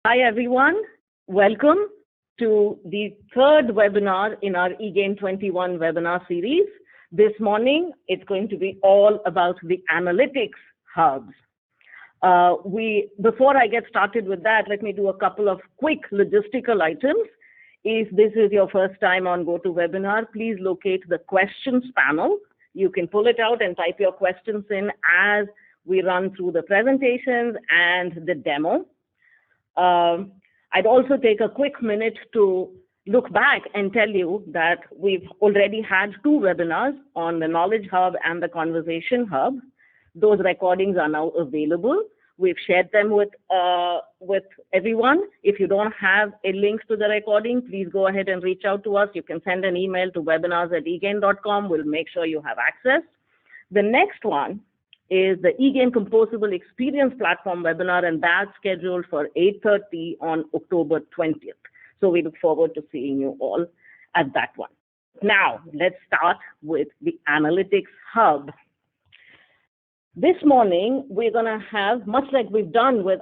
Hi, everyone. Welcome to the third webinar in our eGain 21 webinar series. This morning, it's going to be all about the analytics hubs. Before I get started with that, let me do a couple of quick logistical items. If this is your first time on GoToWebinar, please locate the questions panel. You can pull it out and type your questions in as we run through the presentations and the demo. I'd also take a quick minute to look back and tell you that we've already had two webinars on the Knowledge Hub and the Conversation Hub. Those recordings are now available. We've shared them with everyone. If you don't have a link to the recording, please go ahead and reach out to us. You can send an email to webinars@egain.com. We'll make sure you have access. The next one is the eGain Composable Experience Platform webinar, and that's scheduled for 8:30 on October 20th. So we look forward to seeing you all at that one. Now, let's start with the Analytics Hub. This morning, we're going to have, much like we've done with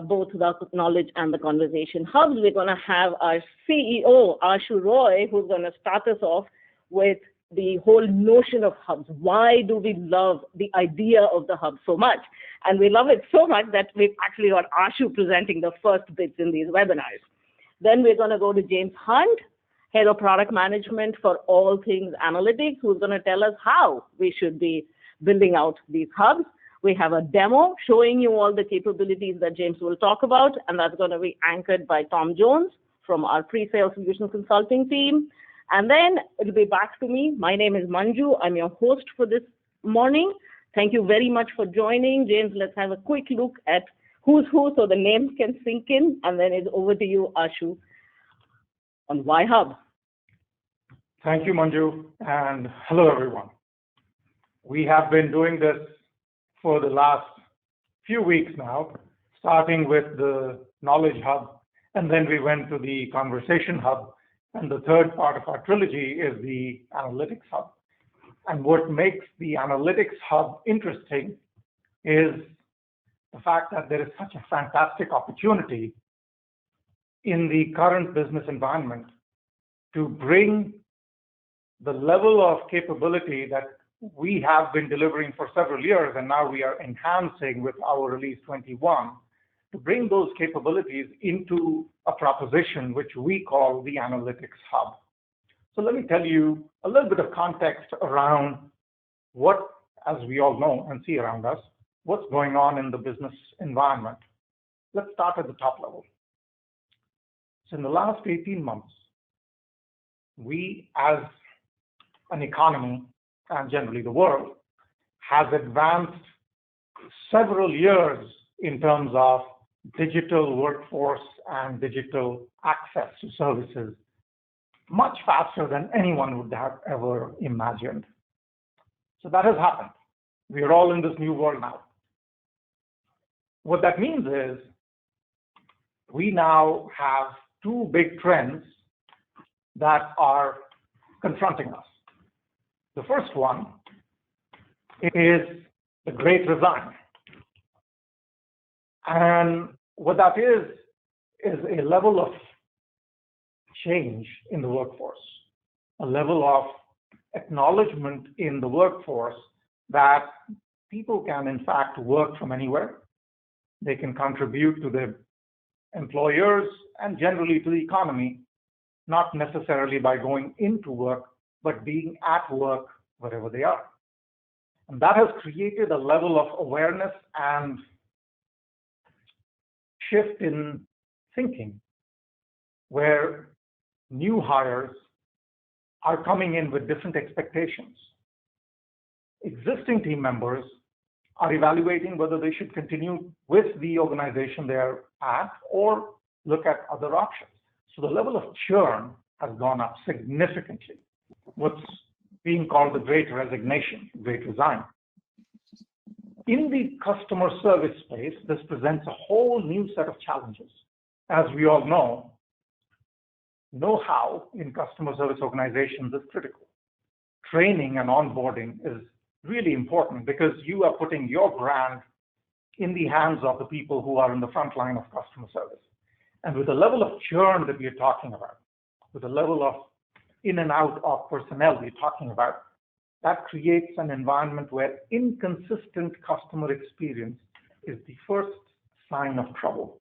both the Knowledge and the Conversation Hubs, we're going to have our CEO, Ashu Roy, who's going to start us off with the whole notion of hubs. Why do we love the idea of the hub so much? And we love it so much that we've actually got Ashu presenting the first bits in these webinars. Then we're going to go to James Hunt, Head of Product Management for all things analytics, who's going to tell us how we should be building out these hubs. We have a demo showing you all the capabilities that James will talk about, and that's going to be anchored by Tom Jones from our pre-sale solution consulting team. And then it'll be back to me. My name is Manju. I'm your host for this morning. Thank you very much for joining. James, let's have a quick look at who's who so the names can sink in. And then it's over to you, Ashu, on Why Hub. Thank you, Manju. And hello, everyone. We have been doing this for the last few weeks now, starting with the Knowledge Hub, and then we went to the Conversation Hub. And the third part of our trilogy is the Analytics Hub. And what makes the Analytics Hub interesting is the fact that there is such a fantastic opportunity in the current business environment to bring the level of capability that we have been delivering for several years, and now we are enhancing with our release 21, to bring those capabilities into a proposition which we call the Analytics Hub. So let me tell you a little bit of context around what, as we all know and see around us, what's going on in the business environment. Let's start at the top level. So in the last 18 months, we as an economy, and generally the world, has advanced several years in terms of digital workforce and digital access to services much faster than anyone would have ever imagined. So that has happened. We are all in this new world now. What that means is we now have two big trends that are confronting us. The first one is the Great Resign. And what that is a level of change in the workforce, a level of acknowledgement in the workforce that people can, in fact, work from anywhere. They can contribute to their employers and generally to the economy, not necessarily by going into work, but being at work wherever they are. And that has created a level of awareness and shift in thinking where new hires are coming in with different expectations. Existing team members are evaluating whether they should continue with the organization they're at or look at other options. So the level of churn has gone up significantly. What's being called the Great Resignation, Great Resign. In the customer service space, this presents a whole new set of challenges. As we all know-how in customer service organizations is critical. Training and onboarding is really important because you are putting your brand in the hands of the people who are in the front line of customer service. And with the level of churn that we are talking about, with the level of in and out of personnel we're talking about, that creates an environment where inconsistent customer experience is the first sign of trouble,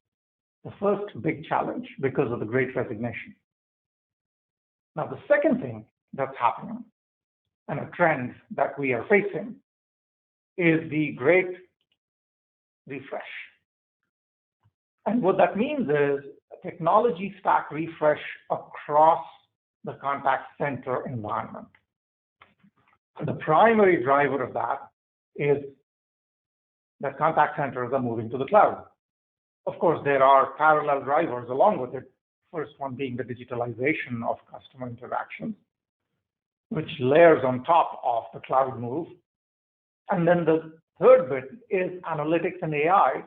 the first big challenge because of the Great Resignation. Now, the second thing that's happening, and a trend that we are facing, is the Great Refresh. And what that means is a technology stack refresh across the contact center environment. And the primary driver of that is that contact centers are moving to the cloud. Of course, there are parallel drivers along with it. First one being the digitalization of customer interactions, which layers on top of the cloud move. And then the third bit is analytics and AI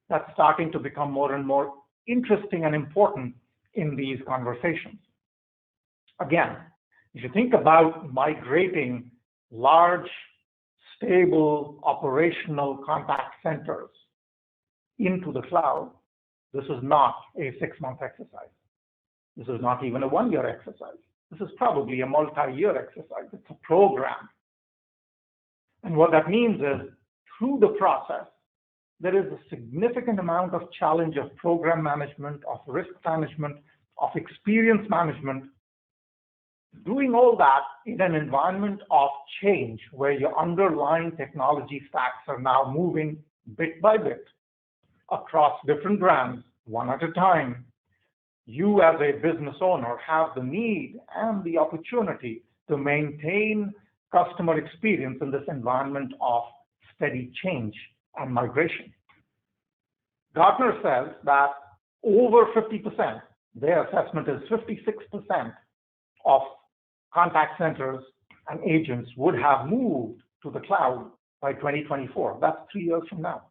that's starting to become more and more interesting and important in these conversations. Again, if you think about migrating large, stable, operational contact centers into the cloud, this is not a 6-month exercise. This is not even a 1-year exercise. This is probably a multi-year exercise. It's a program. And what that means is, through the process, there is a significant amount of challenge of program management, of risk management, of experience management, doing all that in an environment of change where your underlying technology stacks are now moving bit by bit across different brands, one at a time. You as a business owner have the need and the opportunity to maintain customer experience in this environment of steady change and migration. Gartner says that over 50%, their assessment is 56% of contact centers and agents would have moved to the cloud by 2024. That's 3 years from now.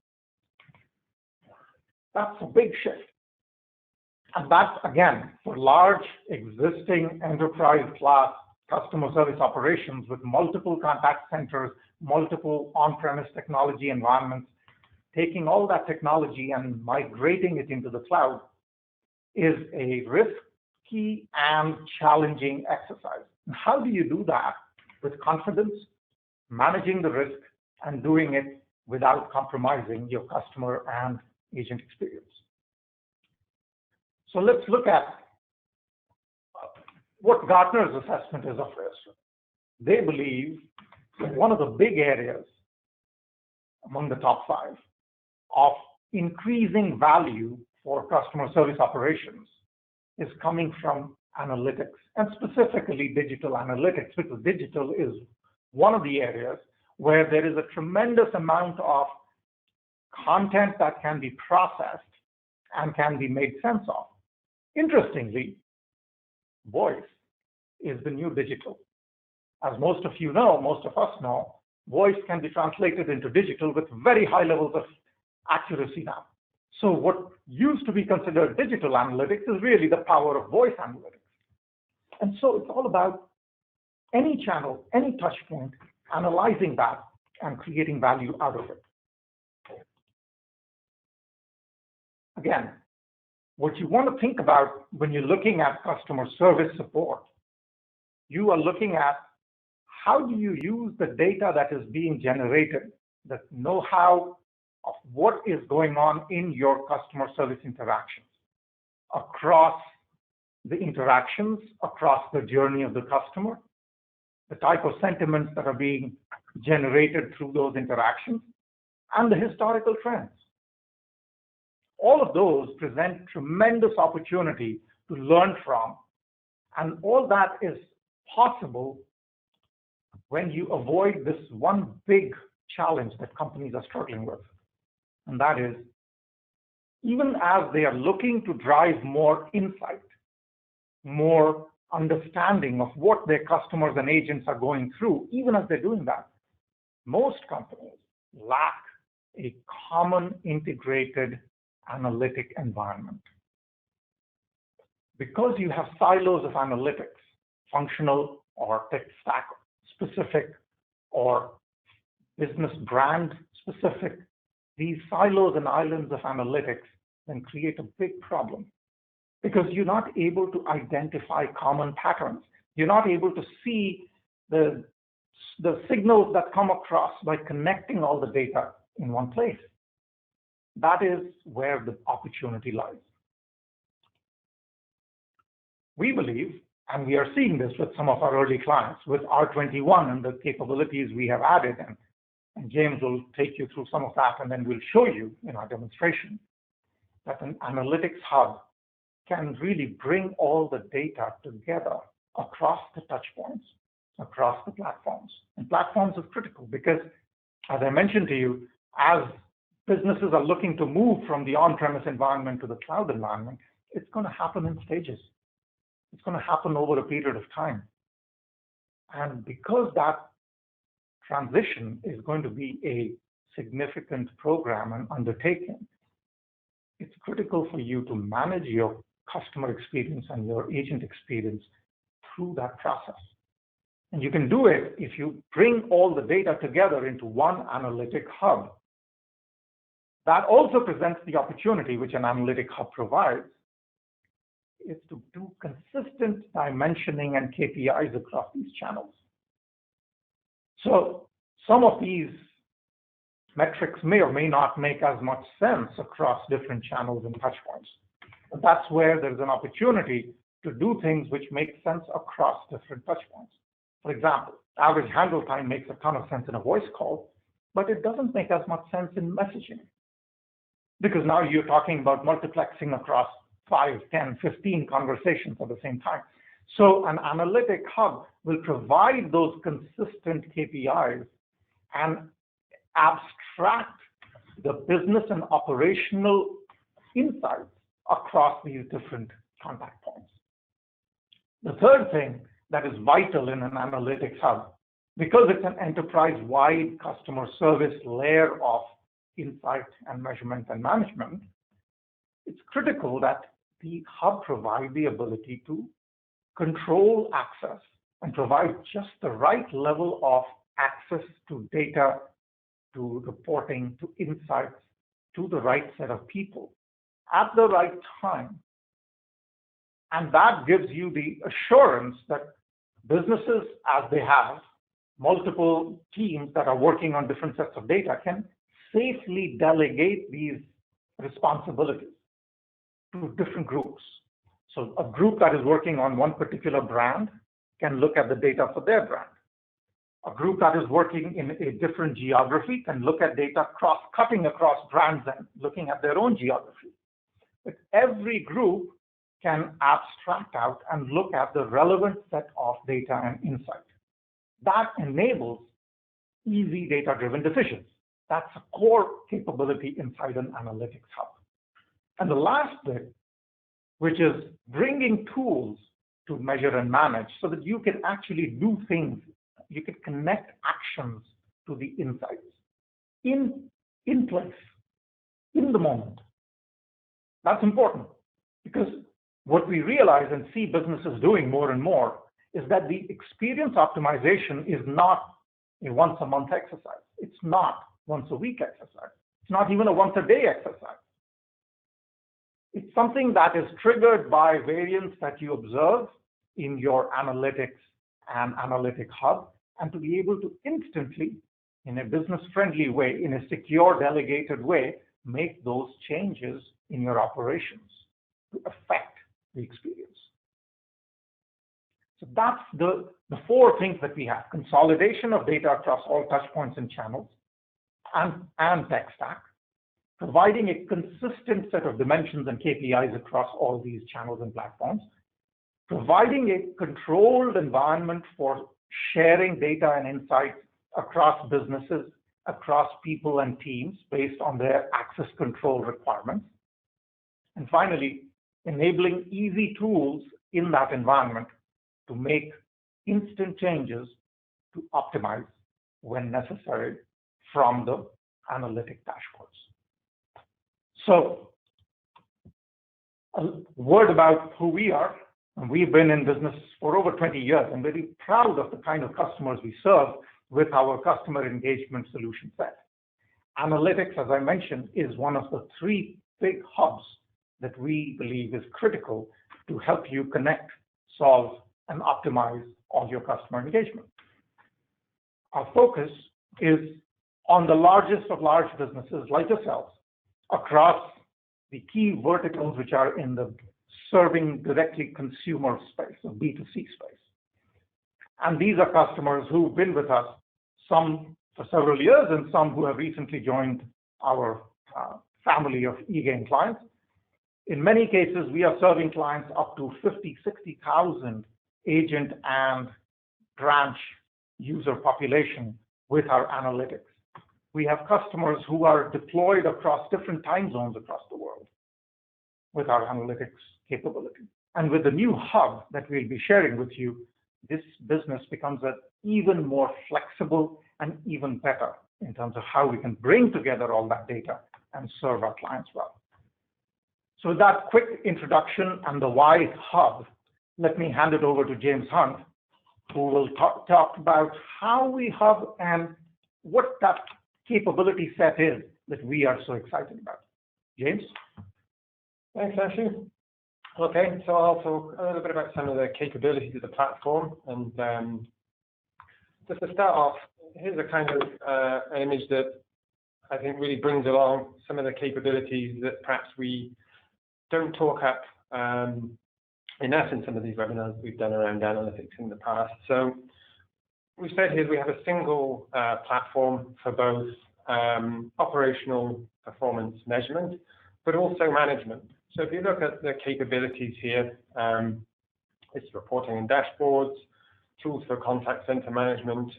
That's a big shift. And that's, again, for large existing enterprise class customer service operations with multiple contact centers, multiple on-premise technology environments, taking all that technology and migrating it into the cloud is a risky and challenging exercise. And how do you do that with confidence, managing the risk, and doing it without compromising your customer and agent experience? So let's look at what Gartner's assessment is of this. They believe that one of the big areas among the top 5 of increasing value for customer service operations is coming from analytics, and specifically digital analytics, because digital is one of the areas where there is a tremendous amount of content that can be processed and can be made sense of. Interestingly, voice is the new digital. As most of you know, most of us know, voice can be translated into digital with very high levels of accuracy now. So what used to be considered digital analytics is really the power of voice analytics. And so it's all about any channel, any touch point, analyzing that and creating value out of it. Again, what you want to think about when you're looking at customer service support, you are looking at how do you use the data that is being generated, the know-how of what is going on in your customer service interactions, across the interactions, across the journey of the customer, the type of sentiments that are being generated through those interactions, and the historical trends. All of those present tremendous opportunity to learn from, and all that is possible when you avoid this one big challenge that companies are struggling with. And that is, even as they are looking to drive more insight, more understanding of what their customers and agents are going through, even as they're doing that, most companies lack a common integrated analytic environment. Because you have silos of analytics, functional or tech stack specific or business brand specific, these silos and islands of analytics then create a big problem because you're not able to identify common patterns. You're not able to see the signals that come across by connecting all the data in one place. That is where the opportunity lies. We believe, and we are seeing this with some of our early clients, with R21 and the capabilities we have added, and James will take you through some of that, and then we'll show you in our demonstration, that an analytics hub can really bring all the data together across the touch points, across the platforms. And platforms are critical because, as I mentioned to you, as businesses are looking to move from the on-premise environment to the cloud environment, it's going to happen in stages. It's going to happen over a period of time. And because that transition is going to be a significant program and undertaking, it's critical for you to manage your customer experience and your agent experience through that process. And you can do it if you bring all the data together into one analytic hub. That also presents the opportunity which an analytic hub provides, is to do consistent dimensioning and KPIs across these channels. So some of these metrics may or may not make as much sense across different channels and touch points. But that's where there's an opportunity to do things which make sense across different touch points. For example, average handle time makes a ton of sense in a voice call, but it doesn't make as much sense in messaging. Because now you're talking about multiplexing across 5, 10, 15 conversations at the same time. So an analytic hub will provide those consistent KPIs and abstract the business and operational insights across these different contact points. The third thing that is vital in an analytics hub, because it's an enterprise-wide customer service layer of insight and measurement and management, it's critical that the hub provide the ability to control access and provide just the right level of access to data, to reporting, to insights, to the right set of people at the right time. And that gives you the assurance that businesses, as they have multiple teams that are working on different sets of data, can safely delegate these responsibilities to different groups. So a group that is working on one particular brand can look at the data for their brand. A group that is working in a different geography can look at data cutting across brands and looking at their own geography. But every group can abstract out and look at the relevant set of data and insight. That enables easy data-driven decisions. That's a core capability inside an analytics hub. And the last bit, which is bringing tools to measure and manage so that you can actually do things, you can connect actions to the insights in place, in the moment. That's important because what we realize and see businesses doing more and more is that the experience optimization is not a once a month exercise. It's not once a week exercise. It's not even a once a day exercise. It's something that is triggered by variance that you observe in your analytics and analytic hub, and to be able to instantly, in a business-friendly way, in a secure, delegated way, make those changes in your operations to affect the experience. So that's the four things that we have: consolidation of data across all touch points and channels, and tech stack, providing a consistent set of dimensions and KPIs across all these channels and platforms, providing a controlled environment for sharing data and insights across businesses, across people and teams based on their access control requirements, and finally, enabling easy tools in that environment to make instant changes to optimize when necessary from the analytic dashboards. So, a word about who we are. We've been in business for over 20 years and very proud of the kind of customers we serve with our customer engagement solution set. Analytics, as I mentioned, is one of the three big hubs that we believe is critical to help you connect, solve, and optimize all your customer engagement. Our focus is on the largest of large businesses like yourselves across the key verticals which are in the serving directly consumer space, the B2C space. And these are customers who've been with us, some for several years and some who have recently joined our family of eGain clients. In many cases, we are serving clients up to 50, 60,000 agent and branch user population with our analytics. We have customers who are deployed across different time zones across the world with our analytics capability. And with the new hub that we'll be sharing with you, this business becomes an even more flexible and even better in terms of how we can bring together all that data and serve our clients well. So with that quick introduction and the why hub, let me hand it over to James Hunt, who will talk about how we hub and what that capability set is that we are so excited about. James? Thanks, Ashu. Okay, so I'll talk a little bit about some of the capabilities of the platform. And just to start off, here's a kind of an image that I think really brings along some of the capabilities that perhaps we don't talk up enough in some of these webinars we've done around analytics in the past. So we said here we have a single platform for both operational performance measurement, but also management. So if you look at the capabilities here, it's reporting and dashboards, tools for contact center management,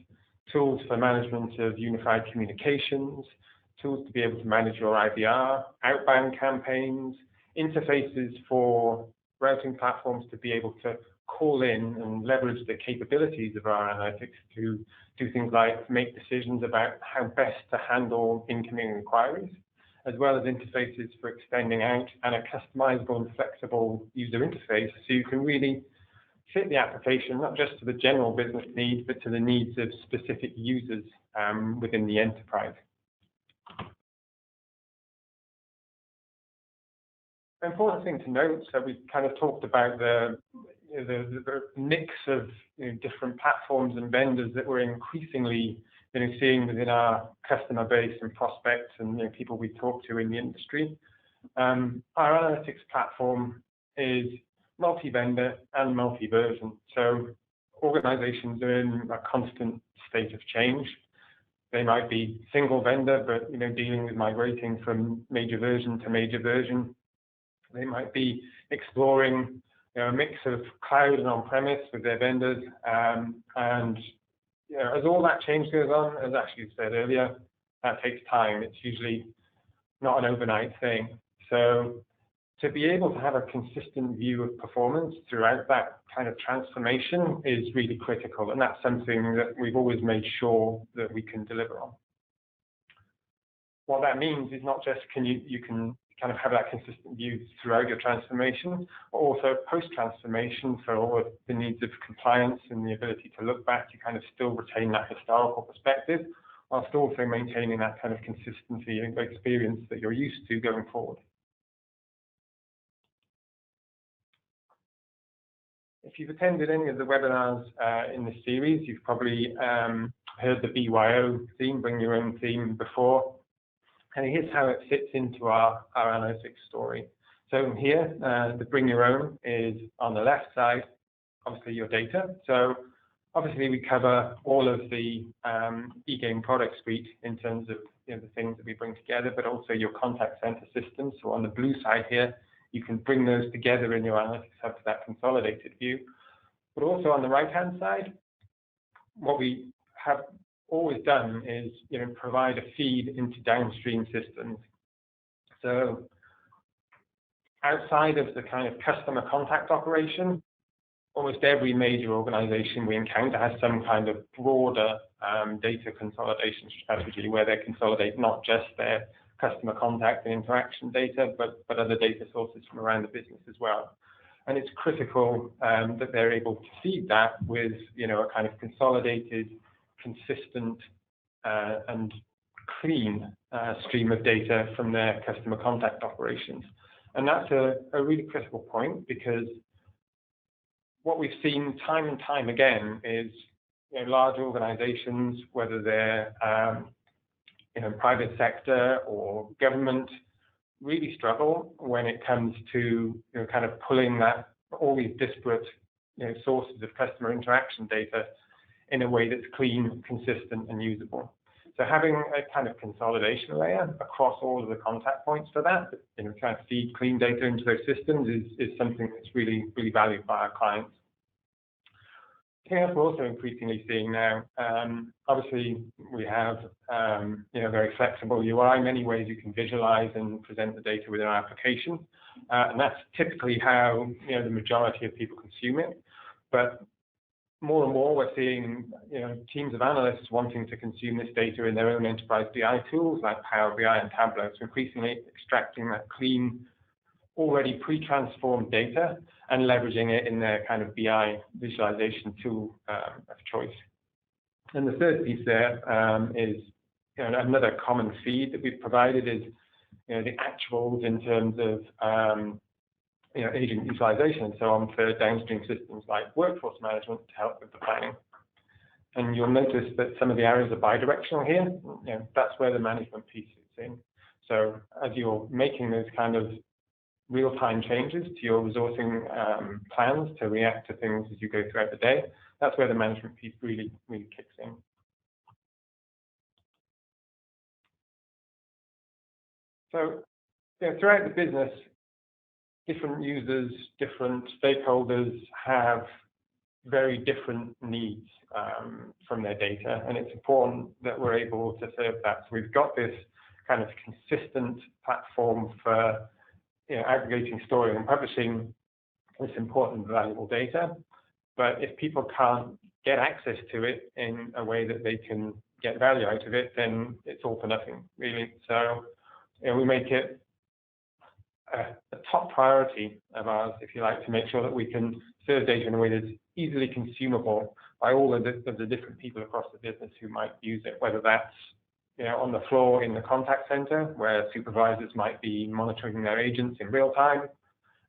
tools for management of unified communications, tools to be able to manage your IVR, outbound campaigns, interfaces for routing platforms to be able to call in and leverage the capabilities of our analytics to do things like make decisions about how best to handle incoming inquiries, as well as interfaces for extending out and a customizable and flexible user interface so you can really fit the application not just to the general business needs, but to the needs of specific users within the enterprise. An important thing to note, so we've kind of talked about the mix of different platforms and vendors that we're increasingly seeing within our customer base and prospects and people we talk to in the industry. Our analytics platform is multi-vendor and multi-version. So organizations are in a constant state of change. They might be single vendor, but dealing with migrating from major version to major version. They might be exploring a mix of cloud and on-premise with their vendors. And as all that change goes on, as Ashley said earlier, that takes time. It's usually not an overnight thing. So to be able to have a consistent view of performance throughout that kind of transformation is really critical. And that's something that we've always made sure that we can deliver on. What that means is not just you can kind of have that consistent view throughout your transformation, but also post-transformation for all of the needs of compliance and the ability to look back, you kind of still retain that historical perspective, whilst also maintaining that kind of consistency and experience that you're used to going forward. If you've attended any of the webinars in this series, you've probably heard the BYO theme, bring your own theme, before. And here's how it fits into our analytics story. So here, the bring your own is on the left side, obviously your data. So obviously we cover all of the eGain product suite in terms of the things that we bring together, but also your contact center system. So on the blue side here, you can bring those together in your analytics hub to that consolidated view. But also on the right-hand side, what we have always done is provide a feed into downstream systems. So outside of the kind of customer contact operation, almost every major organization we encounter has some kind of broader data consolidation strategy where they consolidate not just their customer contact and interaction data, but other data sources from around the business as well. And it's critical that they're able to feed that with a kind of consolidated, consistent and clean stream of data from their customer contact operations. And that's a really critical point, because what we've seen time and time again is, large organizations, whether they're private sector or government, really struggle when it comes to kind of pulling all these disparate sources of customer interaction data in a way that's clean, consistent, and usable. So having a kind of consolidation layer across all of the contact points for that, trying to feed clean data into those systems is something that's really, really valued by our clients. I think that's we're also increasingly seeing now. Obviously, we have very flexible UI. Many ways you can visualize and present the data within our application, and that's typically how the majority of people consume it. But more and more, we're seeing teams of analysts wanting to consume this data in their own enterprise BI tools like Power BI and Tableau. So increasingly extracting that clean, already pre-transformed data and leveraging it in their kind of BI visualization tool of choice. And the third piece there is another common feed that we've provided is the actuals in terms of agent utilization and so on for downstream systems like workforce management to help with the planning. And you'll notice that some of the arrows are bidirectional here. That's where the management piece is in. So as you're making those kind of real-time changes to your resourcing plans to react to things as you go throughout the day, that's where the management piece really, really kicks in. So throughout the business, different users, different stakeholders have very different needs from their data, and it's important that we're able to serve that. So we've got this kind of consistent platform for aggregating, storing, and publishing this important, valuable data. But if people can't get access to it in a way that they can get value out of it, then it's all for nothing, really. So we make it a top priority of ours, if you like, to make sure that we can serve data in a way that's easily consumable by all of the different people across the business who might use it, whether that's on the floor in the contact center, where supervisors might be monitoring their agents in real time,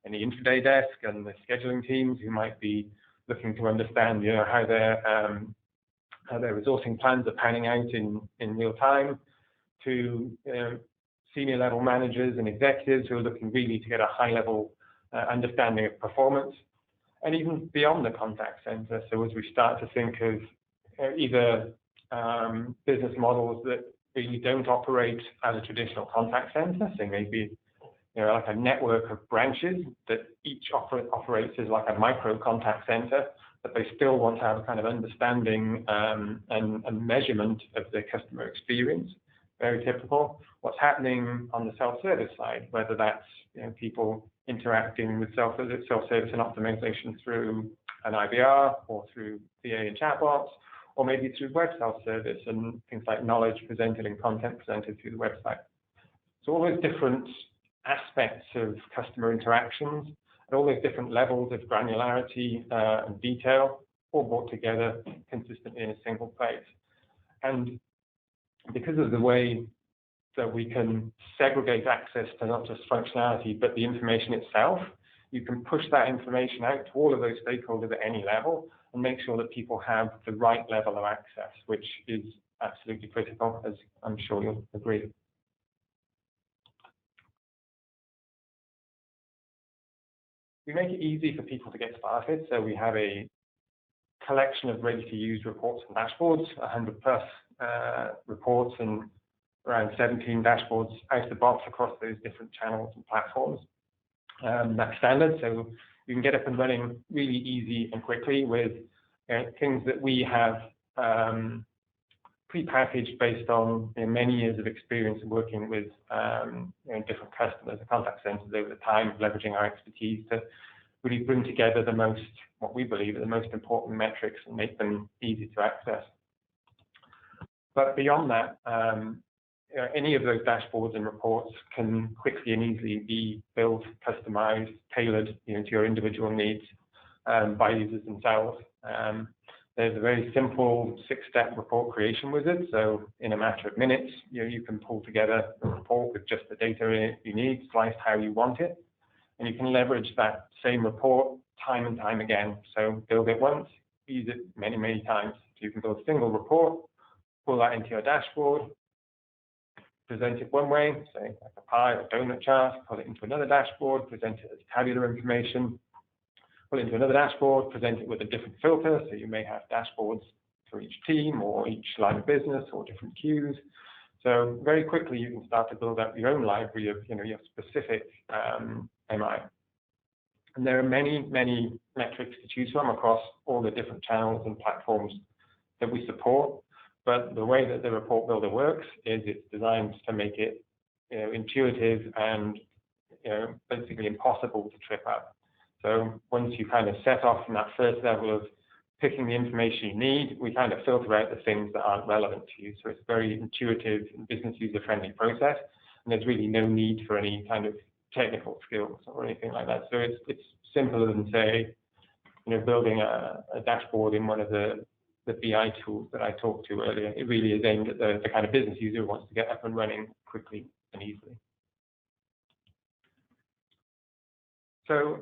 and the intraday desk and the scheduling teams who might be looking to understand how their resourcing plans are panning out in real time, to senior level managers and executives who are looking really to get a high level understanding of performance, and even beyond the contact center. So as we start to think of either business models that really don't operate as a traditional contact center, so maybe like a network of branches that each operates as like a micro contact center, but they still want to have a kind of understanding and measurement of their customer experience. Very typical. What's happening on the self-service side, whether that's people interacting with self-service and optimization through an IVR or through VA and chatbots, or maybe through web self-service and things like knowledge presented and content presented through the website. So all those different aspects of customer interactions and all those different levels of granularity and detail all brought together consistently in a single place. And because of the way that we can segregate access to not just functionality, but the information itself, you can push that information out to all of those stakeholders at any level and make sure that people have the right level of access, which is absolutely critical, as I'm sure you'll agree. We make it easy for people to get started, so we have a collection of ready-to-use reports and dashboards, 100+ reports and around 17 dashboards out of the box across those different channels and platforms. That's standard, so you can get up and running really easy and quickly with things that we have pre-packaged based on many years of experience of working with different customers and contact centers over the time, leveraging our expertise to really bring together what we believe are the most important metrics and make them easy to access. But beyond that, any of those dashboards and reports can quickly and easily be built, customized, tailored to your individual needs by users themselves. There's a very simple 6-step report creation wizard. So in a matter of minutes, you can pull together a report with just the data in it you need, sliced how you want it. and you can leverage that same report time and time again. So build it once, use it many, many times. So you can build a single report, pull that into your dashboard, present it one way, say like a pie or donut chart, pull it into another dashboard, present it as tabular information, pull it into another dashboard, present it with a different filter. So you may have dashboards for each team or each line of business or different queues. So very quickly you can start to build up your own library of your specific MI. And there are many, many metrics to choose from across all the different channels and platforms that we support. But the way that the report builder works is it's designed to make it intuitive and basically impossible to trip up. So once you kind of set off from that first level of picking the information you need, we kind of filter out the things that aren't relevant to you. So it's a very intuitive and business user-friendly process, and there's really no need for any kind of technical skills or anything like that. So it's simpler than, say, building a dashboard in one of the BI tools that I talked to earlier. It really is aimed at the kind of business user who wants to get up and running quickly and easily. So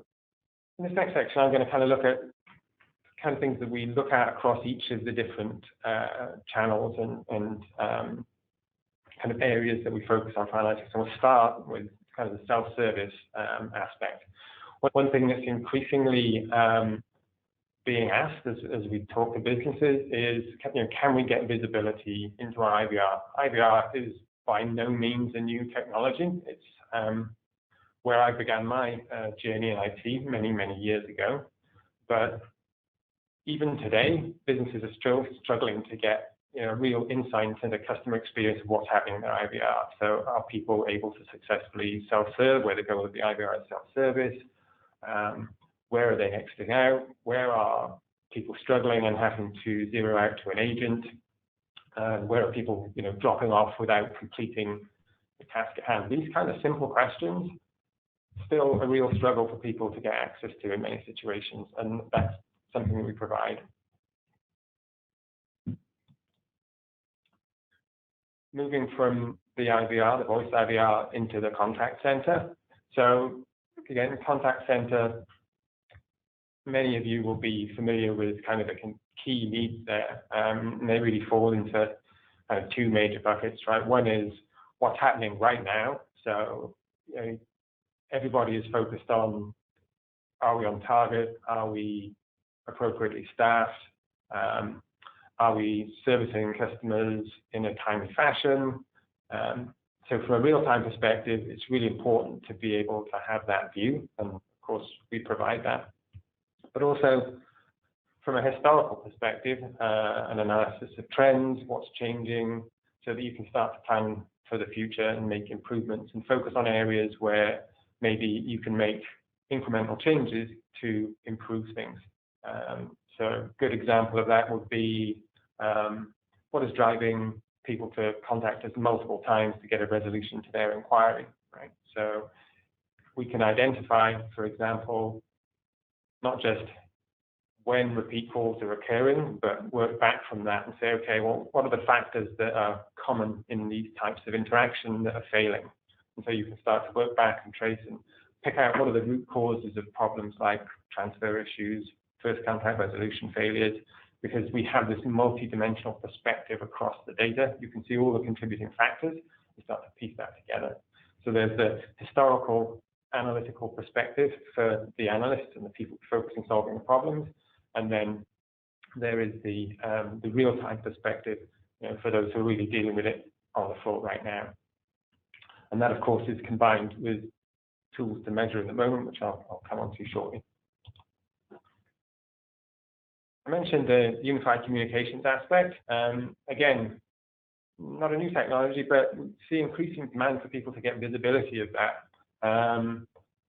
in this next section, I'm going to kind of look at kind of things that we look at across each of the different channels and kind of areas that we focus on for analytics. So we'll start with kind of the self-service aspect. One thing that's increasingly being asked as we talk to businesses is, can we get visibility into our IVR? IVR is by no means a new technology. It's where I began my journey in IT many, many years ago. But even today, businesses are still struggling to get real insight into the customer experience of what's happening in their IVR. So are people able to successfully self-serve, where the goal of the IVR is self-service? Where are they exiting out? Where are people struggling and having to zero out to an agent? Where are people dropping off without completing the task at hand? These kind of simple questions, still a real struggle for people to get access to in many situations, and that's something that we provide. Moving from the IVR, the voice IVR, into the contact center. So again, contact center, many of you will be familiar with kind of the key needs there. And they really fall into kind of two major buckets, right? One is what's happening right now. So everybody is focused on, are we on target? Are we appropriately staffed? Are we servicing customers in a timely fashion? So from a real-time perspective, it's really important to be able to have that view, and of course we provide that. But also from a historical perspective, an analysis of trends, what's changing, so that you can start to plan for the future and make improvements and focus on areas where maybe you can make incremental changes to improve things. So a good example of that would be what is driving people to contact us multiple times to get a resolution to their inquiry, right? So we can identify, for example, not just when repeat calls are occurring, but work back from that and say, okay, well, what are the factors that are common in these types of interaction that are failing? And so you can start to work back and trace and pick out what are the root causes of problems like transfer issues, first contact resolution failures, because we have this multi-dimensional perspective across the data. You can see all the contributing factors and start to piece that together. So there's the historical analytical perspective for the analysts and the people focusing on solving the problems, and then there is the real-time perspective, for those who are really dealing with it on the floor right now. And that, of course, is combined with tools to measure in the moment, which I'll come on to shortly. I mentioned the unified communications aspect. Again, not a new technology, but we see increasing demand for people to get visibility of that.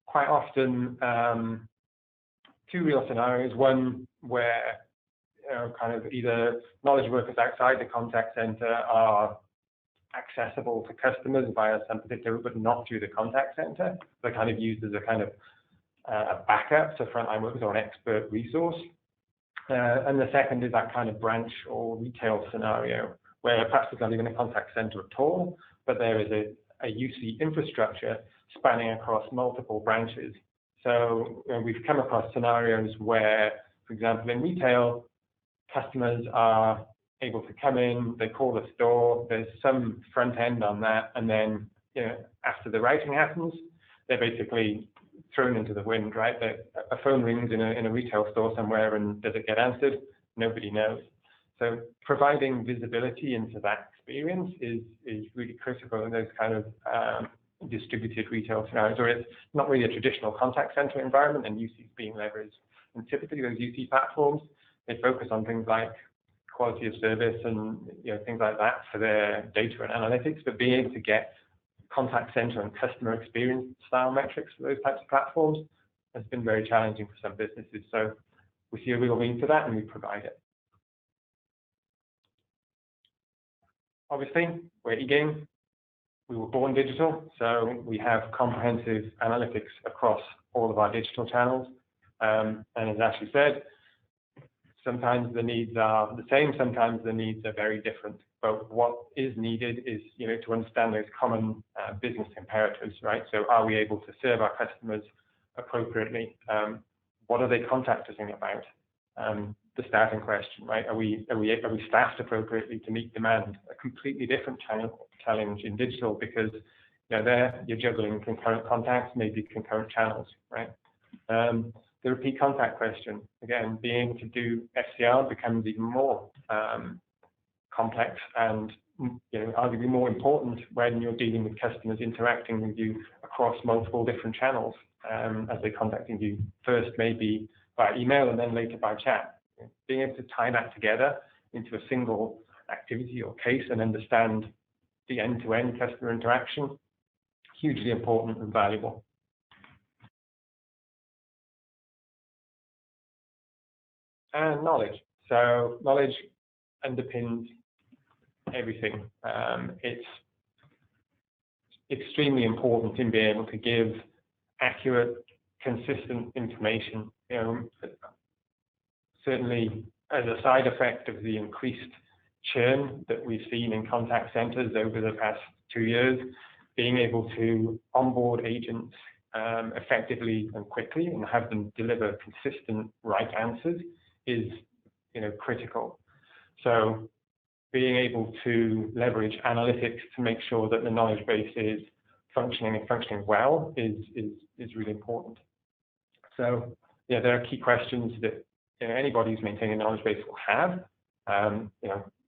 Quite often, two real scenarios. One where kind of either knowledge workers outside the contact center are accessible to customers via some particular route, but not through the contact center. They're kind of used as a kind of a backup to frontline workers or an expert resource. And the second is that kind of branch or retail scenario where perhaps there's not even a contact center at all, but there is a UC infrastructure spanning across multiple branches So we've come across scenarios where, for example, in retail, customers are able to come in, they call the store, there's some front end on that, and then after the routing happens, they're basically thrown into the wind, right? A phone rings in a retail store somewhere, and does it get answered? Nobody knows. So providing visibility into that experience is really critical in those kind of distributed retail scenarios, where it's not really a traditional contact center environment and UC is being leveraged. And typically those UC platforms, they focus on things like quality of service and things like that for their data and analytics, but being able to get contact center and customer experience style metrics for those types of platforms has been very challenging for some businesses. So we see a real need for that, and we provide it. Obviously, we're eGain. We were born digital, so we have comprehensive analytics across all of our digital channels. And as Ashley said, sometimes the needs are the same, sometimes the needs are very different. But what is needed is, to understand those common business imperatives, right? So are we able to serve our customers appropriately? What are they contacting about? The staffing question, right? Are we staffed appropriately to meet demand? A completely different challenge in digital, because there you're juggling concurrent contacts, maybe concurrent channels, right? The repeat contact question, again, being able to do SDR becomes even more complex and arguably more important when you're dealing with customers interacting with you across multiple different channels, as they're contacting you first maybe by email and then later by chat. Being able to tie that together into a single activity or case and understand the end-to-end customer interaction, hugely important and valuable. And knowledge. So knowledge underpins everything. It's extremely important in being able to give accurate, consistent information. Certainly, as a side effect of the increased churn that we've seen in contact centers over the past 2 years, being able to onboard agents effectively and quickly and have them deliver consistent right answers is critical. So being able to leverage analytics to make sure that the knowledge base is functioning well is really important. So there are key questions that anybody who's maintaining a knowledge base will have.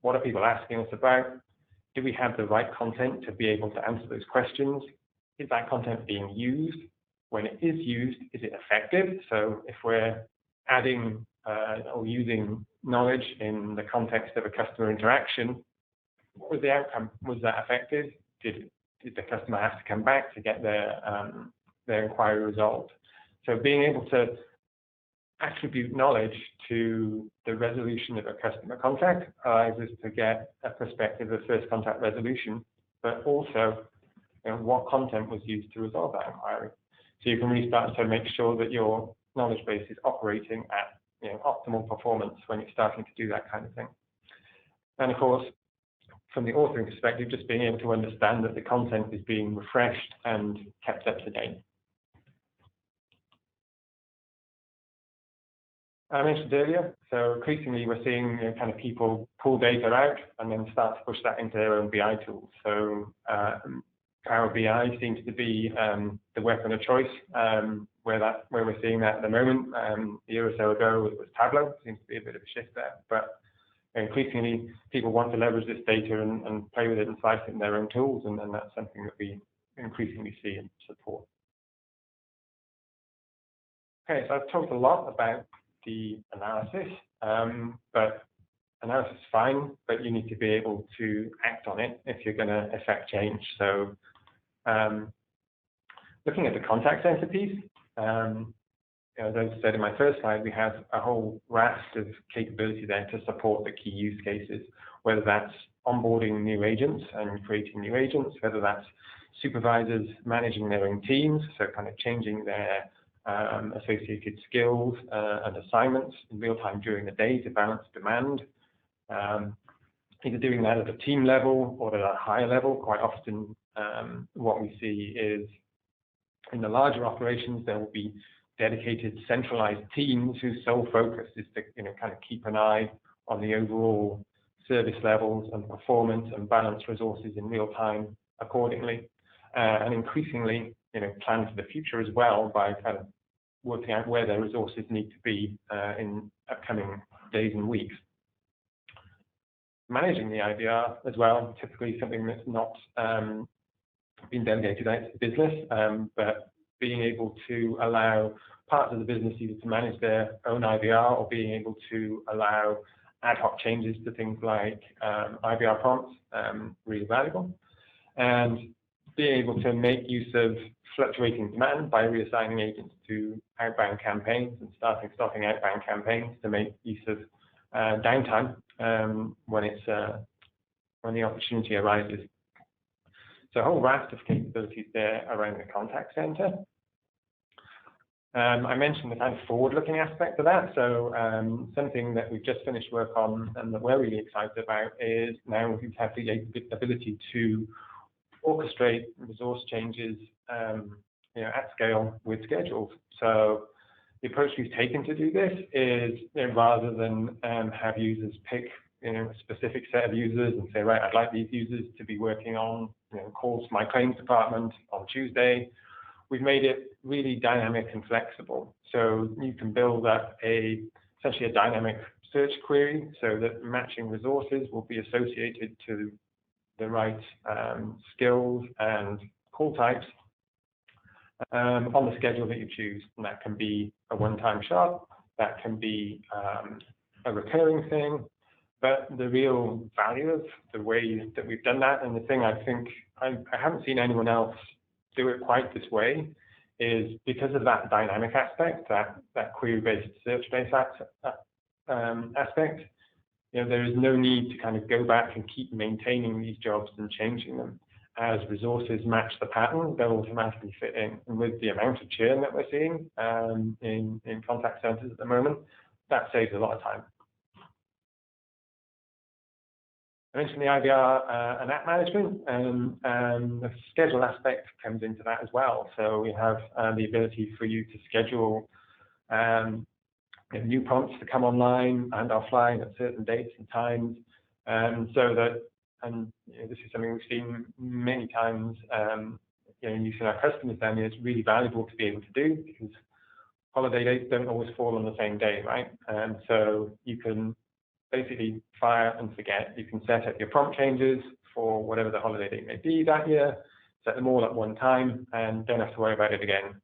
What are people asking us about? Do we have the right content to be able to answer those questions? Is that content being used? When it is used, is it effective? So if we're adding or using knowledge in the context of a customer interaction, what was the outcome? Was that effective? Did the customer have to come back to get their inquiry resolved? So being able to attribute knowledge to the resolution of a customer contact allows us to get a perspective of first contact resolution, but also what content was used to resolve that inquiry. So you can really start to make sure that your knowledge base is operating at optimal performance when you're starting to do that kind of thing. And of course, from the authoring perspective, just being able to understand that the content is being refreshed and kept up to date. I mentioned earlier, so increasingly we're seeing kind of people pull data out and then start to push that into their own BI tools. So Power BI seems to be the weapon of choice, where we're seeing that at the moment. A year or so ago it was Tableau. Seems to be a bit of a shift there, but increasingly people want to leverage this data and play with it and slice it in their own tools, and that's something that we increasingly see and support. Okay, so I've talked a lot about the analysis, but analysis is fine, but you need to be able to act on it if you're going to affect change. So looking at the contact center piece, as I said in my first slide, we have a whole raft of capability there to support the key use cases, whether that's onboarding new agents and creating new agents, whether that's supervisors managing their own teams, so kind of changing their associated skills and assignments in real time during the day to balance demand. Either doing that at a team level or at a higher level. Quite often what we see is in the larger operations, there will be dedicated centralized teams whose sole focus is to kind of keep an eye on the overall service levels and performance and balance resources in real time accordingly, and increasingly plan for the future as well by kind of working out where their resources need to be in upcoming days and weeks. Managing the IVR as well, typically something that's not been delegated out to the business, but being able to allow parts of the business either to manage their own IVR or being able to allow ad hoc changes to things like IVR prompts, really valuable. And being able to make use of fluctuating demand by reassigning agents to outbound campaigns and stopping outbound campaigns to make use of downtime when the opportunity arises. So a whole raft of capabilities there around the contact center. I mentioned the kind of forward-looking aspect of that. So something that we've just finished work on and that we're really excited about is now we have the ability to orchestrate resource changes at scale with schedules. So the approach we've taken to do this is rather than have users pick a specific set of users and say, right, I'd like these users to be working on calls to my claims department on Tuesday. We've made it really dynamic and flexible. So you can build up essentially a dynamic search query so that matching resources will be associated to the right skills and call types on the schedule that you choose. And that can be a one-time shot, that can be a recurring thing, but the real value of the way that we've done that, and the thing I think I haven't seen anyone else do it quite this way, is because of that dynamic aspect, that query-based, search-based aspect, there is no need to kind of go back and keep maintaining these jobs and changing them. As resources match the pattern, they'll automatically fit in. And with the amount of churn that we're seeing in contact centers at the moment, that saves a lot of time. I mentioned the IVR and app management, and the schedule aspect comes into that as well. So we have the ability for you to schedule new prompts to come online and offline at certain dates and times, so that, and this is something we've seen many times using our customers down here. It's really valuable to be able to do because holiday dates don't always fall on the same day, right? And so you can basically fire and forget. You can set up your prompt changes for whatever the holiday date may be that year, set them all at one time, and don't have to worry about it again.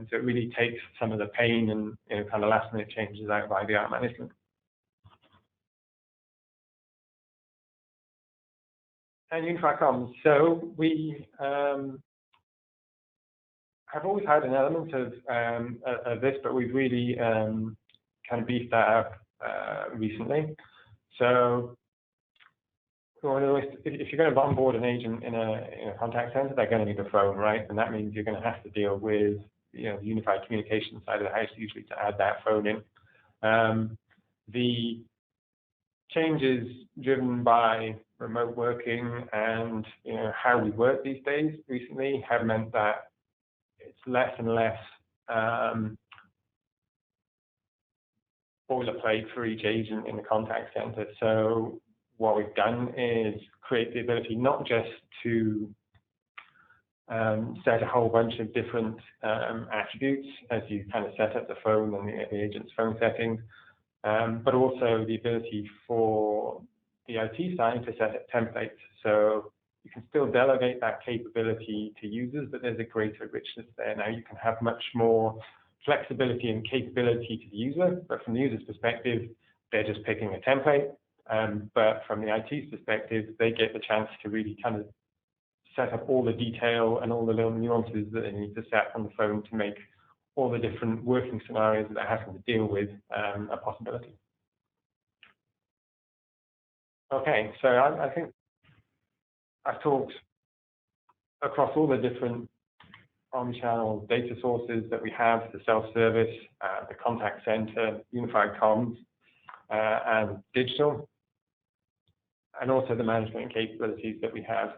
So it really takes some of the pain and kind of last minute changes out of IVR management. And unified comms. So we have always had an element of this, but we've really kind of beefed that up recently. So if you're going to onboard an agent in a contact center, they're going to need a phone, right? And that means you're going to have to deal with the unified communication side of the house, usually to add that phone in. The changes driven by remote working and how we work these days recently have meant that it's less and less boilerplate for each agent in the contact center. So what we've done is create the ability not just to set a whole bunch of different attributes as you kind of set up the phone and the agent's phone settings, but also the ability for the IT side to set up templates. So you can still delegate that capability to users, but there's a greater richness there. Now you can have much more flexibility and capability to the user, but from the user's perspective, they're just picking a template. But from the IT's perspective, they get the chance to really kind of set up all the detail and all the little nuances that they need to set on the phone to make all the different working scenarios that they're having to deal with a possibility. Okay, so I think I've talked across all the different omnichannel data sources that we have, the self-service, the contact center, unified comms, and digital, and also the management capabilities that we have.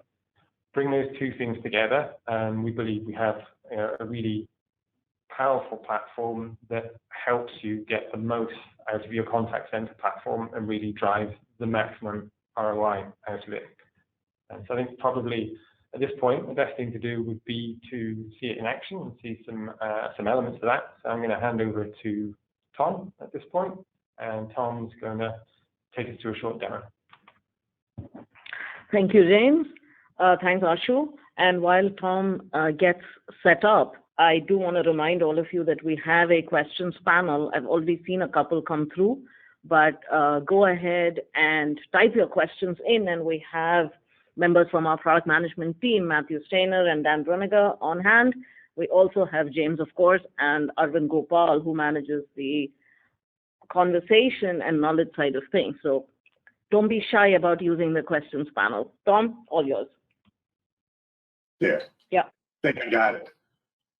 Bring those two things together, and we believe we have a really powerful platform that helps you get the most out of your contact center platform and really drive the maximum ROI out of it. And so I think probably at this point, the best thing to do would be to see it in action and see some elements of that. So I'm going to hand over to Tom at this point, and Tom's going to take us through a short demo. Thank you, James. Thanks, Ashu. And while Tom gets set up, I do want to remind all of you that we have a questions panel. I've already seen a couple come through, but go ahead and type your questions in, and we have members from our product management team, Matthew Stainer and Dan Bruniger, on hand. We also have James, of course, and Arvind Gopal, who manages the conversation and knowledge side of things. So don't be shy about using the questions panel. Tom, all yours. There. Yeah. I think I got it.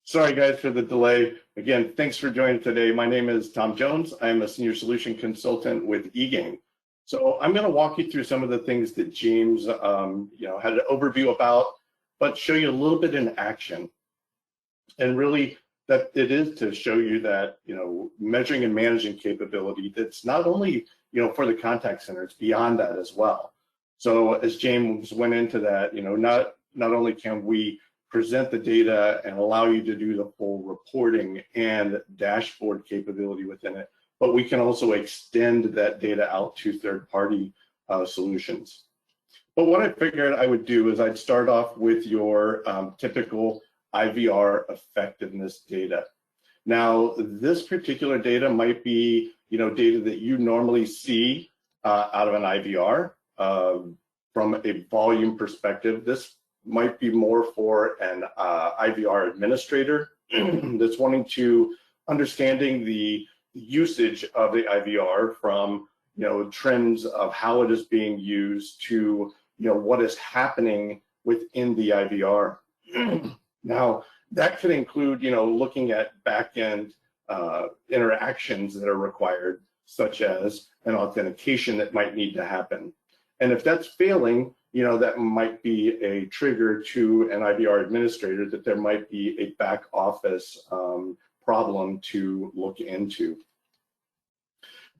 Sorry, guys, for the delay. Again, thanks for joining today. My name is Tom Jones. I'm a senior solution consultant with eGain. So I'm going to walk you through some of the things that James, had an overview about, but show you a little bit in action. And really, that it is to show you that, measuring and managing capability that's not only, for the contact center, it's beyond that as well. So as James went into that, not only can we present the data and allow you to do the full reporting and dashboard capability within it, but we can also extend that data out to third-party solutions. But what I figured I would do is I'd start off with your typical IVR effectiveness data. Now, this particular data might be, data that you normally see out of an IVR. From a volume perspective, this might be more for an IVR administrator that's wanting to understanding the usage of the IVR from, trends of how it is being used to, what is happening within the IVR. Now, that could include, looking at back-end interactions that are required, such as an authentication that might need to happen. And if that's failing, that might be a trigger to an IVR administrator that there might be a back office problem to look into.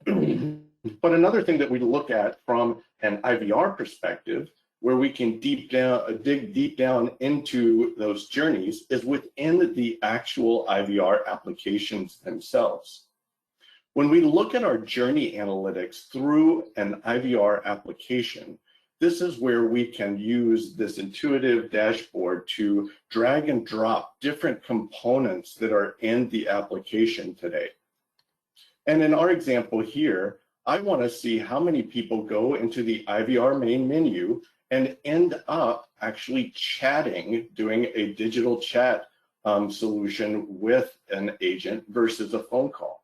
But another thing that we look at from an IVR perspective, where we can dig deep down into those journeys, is within the actual IVR applications themselves. When we look at our journey analytics through an IVR application, this is where we can use this intuitive dashboard to drag and drop different components that are in the application today. And in our example here, I want to see how many people go into the IVR main menu and end up actually chatting, doing a digital chat solution with an agent versus a phone call.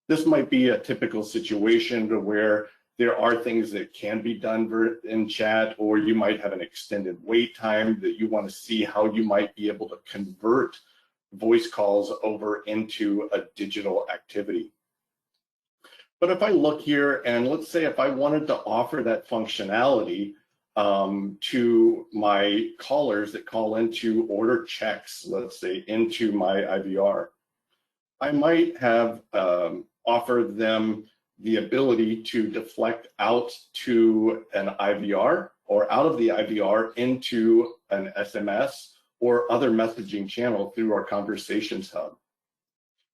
This might be a typical situation where there are things that can be done in chat, or you might have an extended wait time that you want to see how you might be able to convert voice calls over into a digital activity. But if I look here, and let's say if I wanted to offer that functionality to my callers that call into order checks, let's say into my IVR, I might have offered them the ability to deflect out to an IVR or out of the IVR into an SMS or other messaging channel through our Conversations Hub.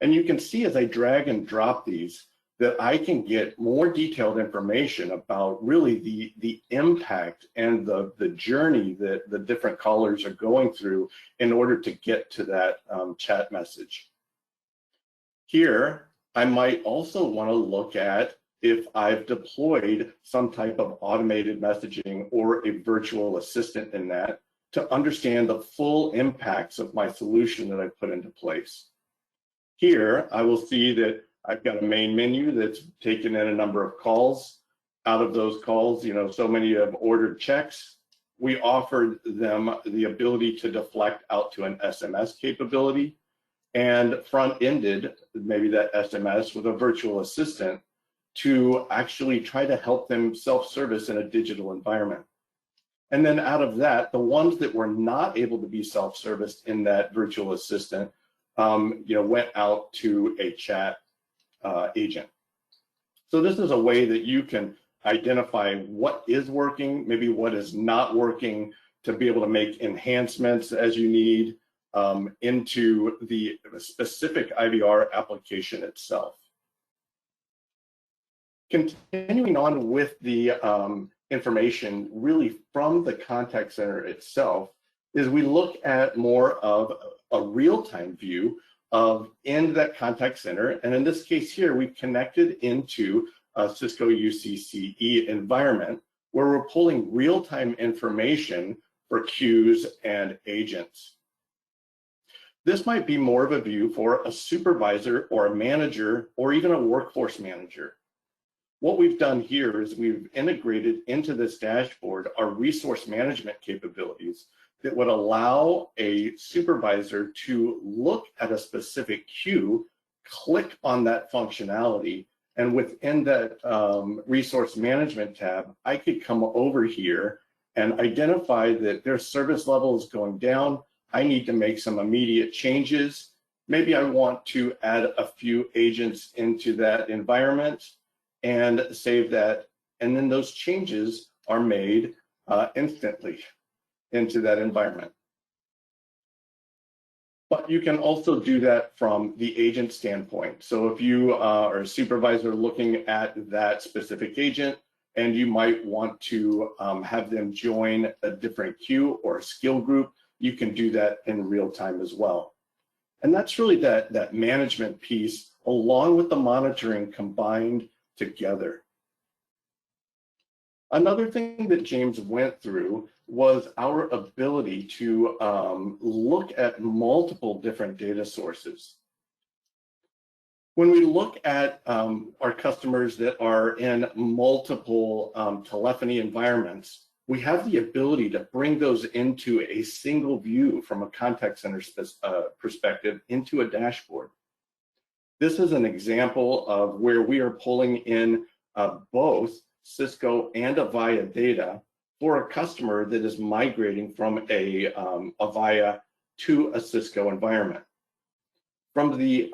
And you can see as I drag and drop these that I can get more detailed information about really the impact and the journey that the different callers are going through in order to get to that chat message. Here, I might also want to look at if I've deployed some type of automated messaging or a virtual assistant in that to understand the full impacts of my solution that I've put into place. Here, I will see that I've got a main menu that's taken in a number of calls. Out of those calls, so many have ordered checks. We offered them the ability to deflect out to an SMS capability and front-ended maybe that SMS with a virtual assistant to actually try to help them self-service in a digital environment. And then out of that, the ones that were not able to be self-serviced in that virtual assistant, went out to a chat agent. So this is a way that you can identify what is working, maybe what is not working, to be able to make enhancements as you need into the specific IVR application itself. Continuing on with the information really from the contact center itself is we look at more of a real-time view of in that contact center. And in this case here, we've connected into a Cisco UCCE environment where we're pulling real-time information for queues and agents. This might be more of a view for a supervisor or a manager or even a workforce manager. What we've done here is we've integrated into this dashboard our resource management capabilities that would allow a supervisor to look at a specific queue, click on that functionality, and within that resource management tab, I could come over here and identify that their service level is going down. I need to make some immediate changes. Maybe I want to add a few agents into that environment and save that. And then those changes are made instantly into that environment. But you can also do that from the agent standpoint. So if you are a supervisor looking at that specific agent and you might want to have them join a different queue or a skill group, you can do that in real time as well. And that's really that management piece along with the monitoring combined together. Another thing that James went through was our ability to look at multiple different data sources. When we look at our customers that are in multiple telephony environments, we have the ability to bring those into a single view from a contact center perspective into a dashboard. This is an example of where we are pulling in both Cisco and Avaya data for a customer that is migrating from a Avaya to a Cisco environment. From the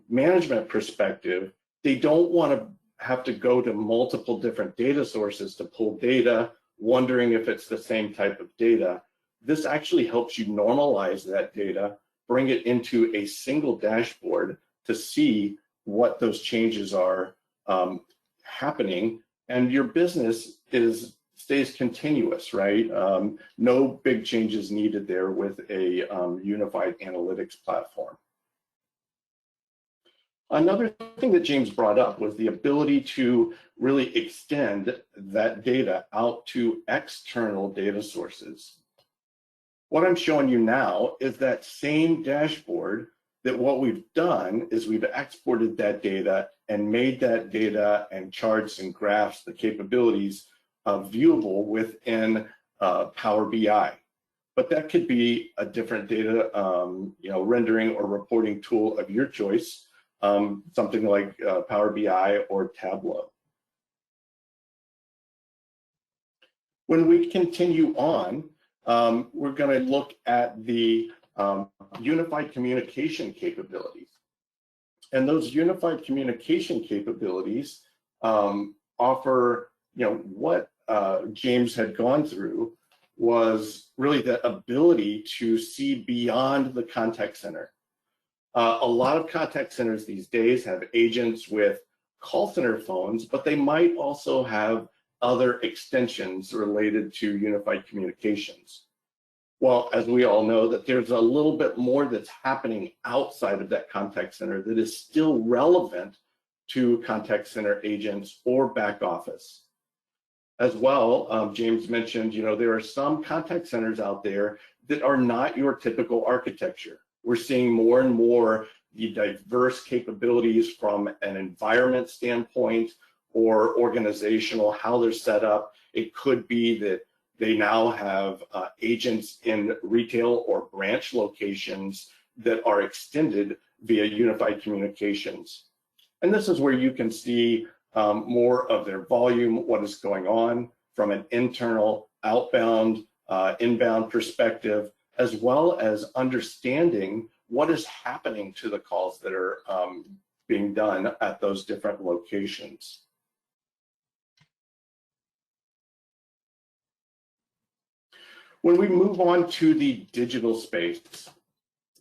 management perspective, they don't want to have to go to multiple different data sources to pull data, wondering if it's the same type of data. This actually helps you normalize that data, bring it into a single dashboard to see what those changes are happening, and your business stays continuous, right? No big changes needed there with a unified analytics platform. Another thing that James brought up was the ability to really extend that data out to external data sources. What I'm showing you now is that same dashboard that what we've done is we've exported that data and made that data and charts and graphs, the capabilities viewable within Power BI. But that could be a different data rendering or reporting tool of your choice, something like Power BI or Tableau. When we continue on, we're going to look at the unified communication capabilities. And those unified communication capabilities offer, what James had gone through was really the ability to see beyond the contact center. A lot of contact centers these days have agents with call center phones, but they might also have other extensions related to unified communications. Well, as we all know, that there's a little bit more that's happening outside of that contact center that is still relevant to contact center agents or back office. As well, James mentioned, there are some contact centers out there that are not your typical architecture. We're seeing more and more the diverse capabilities from an environment standpoint or organizational, how they're set up. It could be that they now have agents in retail or branch locations that are extended via unified communications. And this is where you can see more of their volume, what is going on from an internal, outbound, inbound perspective, as well as understanding what is happening to the calls that are being done at those different locations. When we move on to the digital space,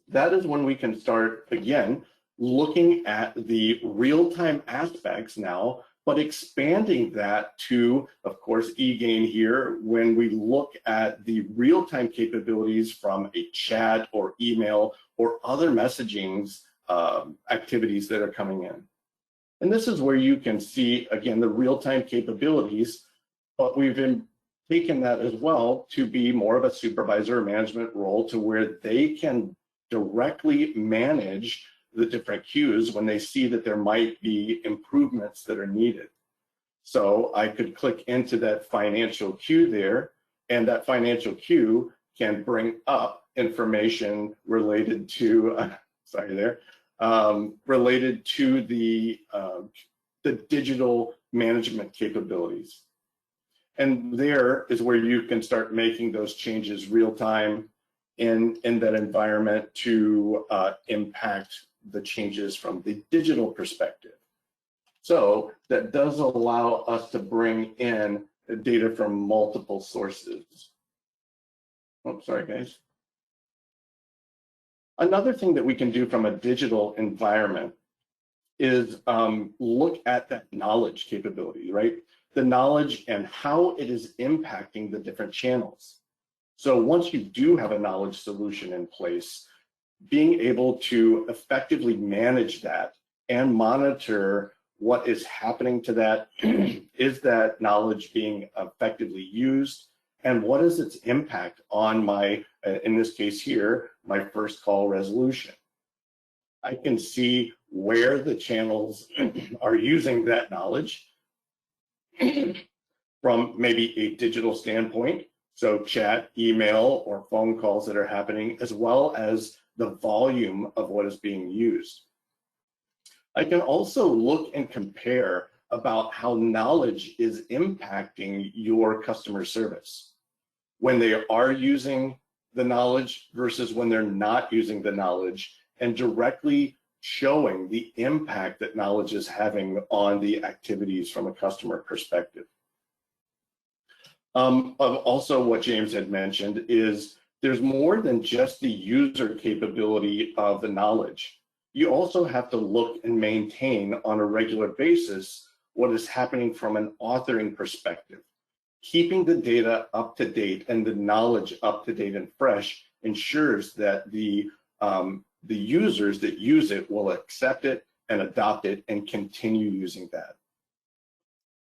that is when we can start, again, looking at the real-time aspects now, but expanding that to, of course, eGain here, when we look at the real-time capabilities from a chat or email or other messaging activities that are coming in. And this is where you can see, again, the real-time capabilities, but we've taken that as well to be more of a supervisor or management role to where they can directly manage the different queues when they see that there might be improvements that are needed. So I could click into that financial queue there, and that financial queue can bring up information related to, related to the digital management capabilities. And there is where you can start making those changes real time in that environment to impact the changes from the digital perspective. So that does allow us to bring in data from multiple sources. Oh, sorry, guys. Another thing that we can do from a digital environment is look at that knowledge capability, right? The knowledge and how it is impacting the different channels. So once you do have a knowledge solution in place, being able to effectively manage that and monitor what is happening to that, is that knowledge being effectively used, and what is its impact on my, in this case here, my first call resolution. I can see where the channels are using that knowledge from maybe a digital standpoint, so chat, email, or phone calls that are happening, as well as the volume of what is being used. I can also look and compare about how knowledge is impacting your customer service when they are using the knowledge versus when they're not using the knowledge, and directly showing the impact that knowledge is having on the activities from a customer perspective. Also, what James had mentioned is there's more than just the user capability of the knowledge. You also have to look and maintain on a regular basis what is happening from an authoring perspective. Keeping the data up to date and the knowledge up to date and fresh ensures that the users that use it will accept it and adopt it and continue using that.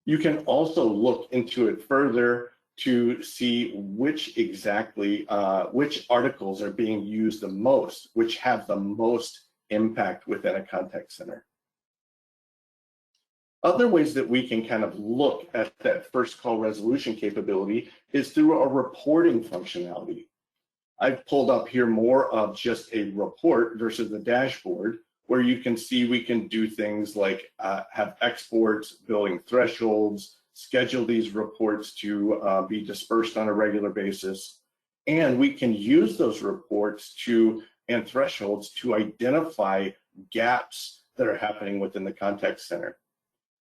You can also look into it further to see which exactly, which articles are being used the most, which have the most impact within a contact center. Other ways that we can kind of look at that first call resolution capability is through a reporting functionality. I've pulled up here more of just a report versus a dashboard, where you can see we can do things like have exports, billing thresholds, schedule these reports to be dispersed on a regular basis, and we can use those reports and thresholds to identify gaps that are happening within the contact center.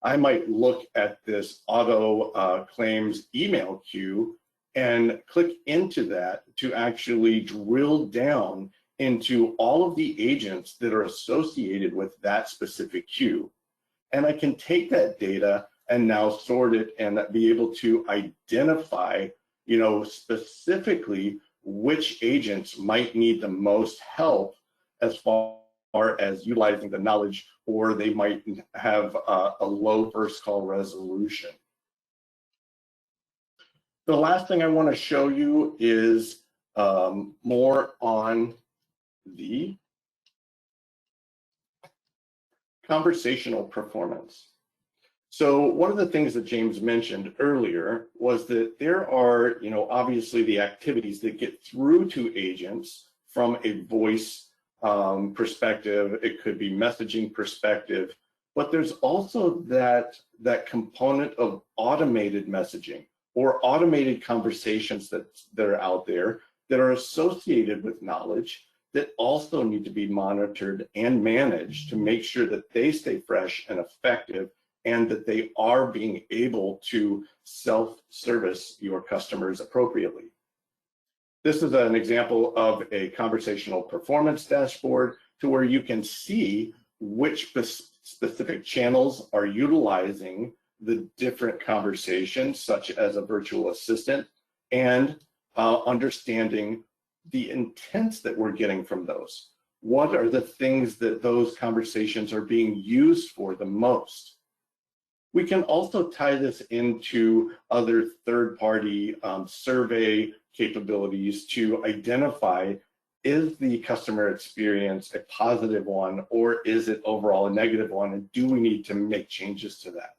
I might look at this auto claims email queue and click into that to actually drill down into all of the agents that are associated with that specific queue. And I can take that data and now sort it and be able to identify, specifically which agents might need the most help as far as utilizing the knowledge, or they might have a low first call resolution. The last thing I want to show you is more on the conversational performance. So one of the things that James mentioned earlier was that there are, obviously the activities that get through to agents from a voice perspective. It could be messaging perspective, but there's also that component of automated messaging or automated conversations that are out there that are associated with knowledge that also need to be monitored and managed to make sure that they stay fresh and effective, and that they are being able to self-service your customers appropriately. This is an example of a conversational performance dashboard to where you can see which specific channels are utilizing the different conversations, such as a virtual assistant, and understanding the intents that we're getting from those. What are the things that those conversations are being used for the most? We can also tie this into other third-party survey capabilities to identify, is the customer experience a positive one, or is it overall a negative one, and do we need to make changes to that?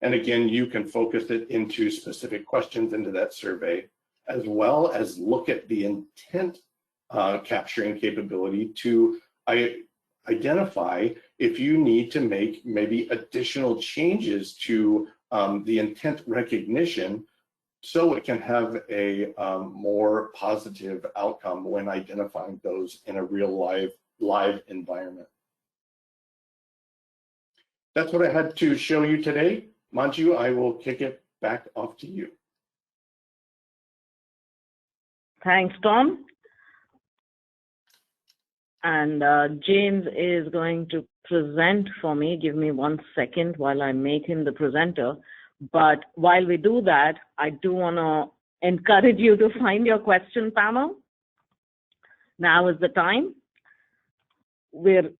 And again, you can focus it into specific questions into that survey, as well as look at the intent capturing capability to identify if you need to make maybe additional changes to the intent recognition so it can have a more positive outcome when identifying those in a real live environment. That's what I had to show you today. Manju, I will kick it back off to you. Thanks, Tom. And James is going to present for me. Give me 1 second while I make him the presenter. But while we do that, I do want to encourage you to find your question panel. Now is the time. We're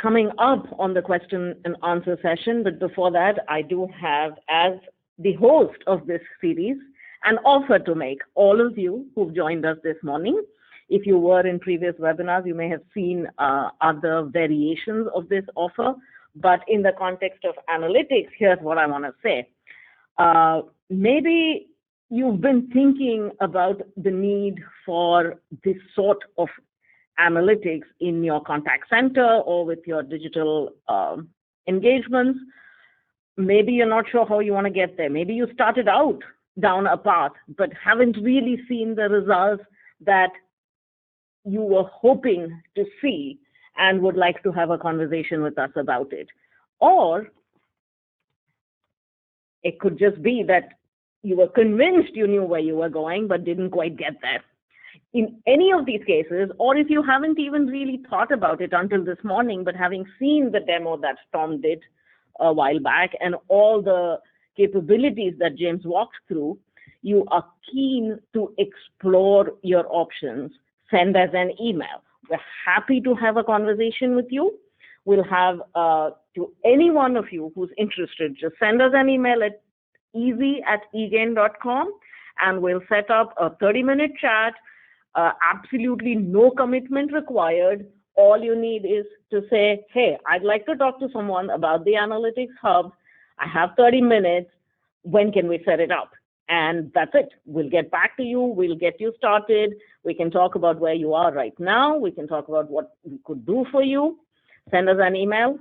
coming up on the question and answer session, but before that, I do have, as the host of this series, an offer to make all of you who've joined us this morning. If you were in previous webinars, you may have seen other variations of this offer, but in the context of analytics, here's what I want to say. Maybe you've been thinking about the need for this sort of analytics in your contact center or with your digital engagements. Maybe you're not sure how you want to get there. Maybe you started out down a path, but haven't really seen the results that you were hoping to see and would like to have a conversation with us about it. Or it could just be that you were convinced you knew where you were going, but didn't quite get there. In any of these cases, or if you haven't even really thought about it until this morning, but having seen the demo that Tom did a while back and all the capabilities that James walked through, you are keen to explore your options, send us an email. We're happy to have a conversation with you. We'll have, to any one of you who's interested, just send us an email at easy@egain.com, and we'll set up a 30-minute chat. Absolutely no commitment required. All you need is to say, hey, I'd like to talk to someone about the Analytics Hub. I have 30 minutes. When can we set it up? And that's it. We'll get back to you. We'll get you started. We can talk about where you are right now. We can talk about what we could do for you. Send us an email,